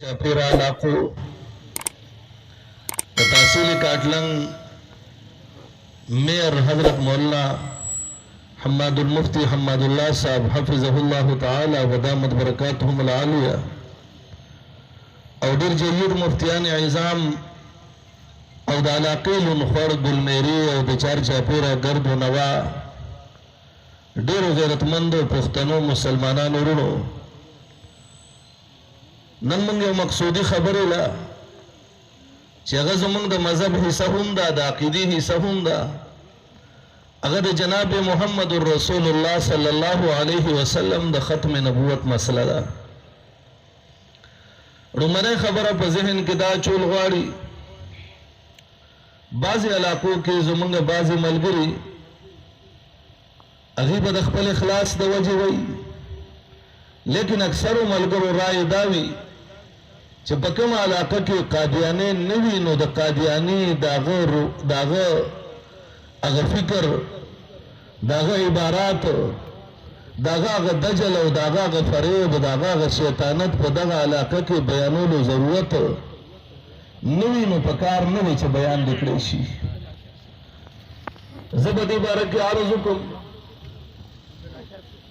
چاپیرا علاقو تحصیل کاٹلنگ میر حضرت مولانا حماد المفتی حماد اللہ صاحب حفظہ اللہ تعالی ودامت برکاتہم العالیہ او ډیر جید مفتیان عظام او د علاقې لنخور گلمیری او د چار چاپیرا گرد و نوا ډیرو غیرتمندو پښتنو مسلمانانو ورونو نن موږ یو مقصودی خبره لا چې هغه زموږ د مذهب حصہ هم ده د عقیدې حصہ هم ده هغه د جناب محمد رسول الله صلی الله علیه وسلم د ختم نبوت مسله ده رومنه خبره په ذهن کې دا چول غواړي بعضی علاقو کې زموږ بعضی ملګری هغه به د خپل اخلاص د وجه وي لیکن اکثر ملګرو رائے داوي چې په کوم علاقه کې قادیانې نه وي نو د قادیانی داغه هغه فکر داغه عبارات داغه دجل او داغه فریب داغه شیطانت په دغه علاقه کې بیانولو ضرورت نوی نو پکار نه وي چې بیان وکړي شي زبدي بارک عرض کوم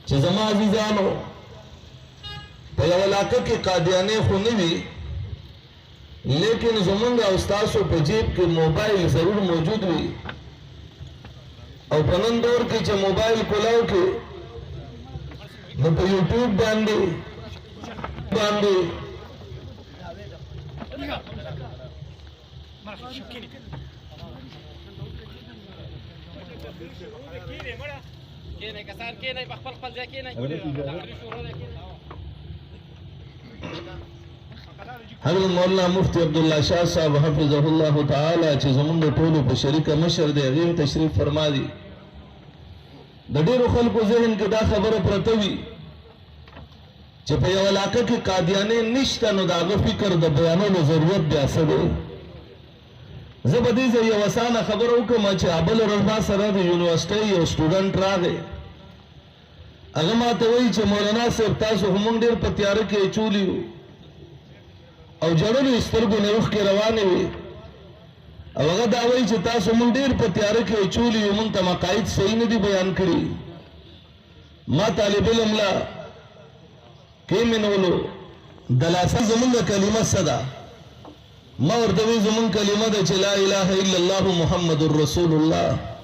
چې زما عزیزانو په یو علاقه کې قادیانې خو نه وي لیکن زمونږ او ستاسو په جیب کې موبایل ضرور موجود وي او په نن دور کې چې موبایل کولاو کې نو په یوټیوب باندې حضرت مولانا مفتی عبداللہ شاہ صاحب حفظہ اللہ تعالی چې زمونږ ټولو په شریکه مشر دی هغه تشریف فرما دي د ډیرو خلکو ذهن کې دا خبره پرته وي چې په یو علاقه کې قادیانې نشته نو د هغه فکر د بیانولو ضرورت بیا څه دی زه به دې یو اسانه خبره وکړم چې ابل رضا سره د یونیورسټۍ یو سټوډنټ راغی هغه ماته وایي چې مولانا صاحب تاسو هم ډېر په تیاره کې چولی او جړلو سترګو نه اوښکې روانې وي او هغه دا وایي چې تاسو مونږ ډېر په تیاره کې چولي یو مونږ ته مقاید صحیح نه دي بیان کړي ما طالب علم لا کېمنولو دلاسه زمونږ کلمه څه ده ما ورته وایي زمونږ کلمه ده چې لا اله الا الله محمد رسول الله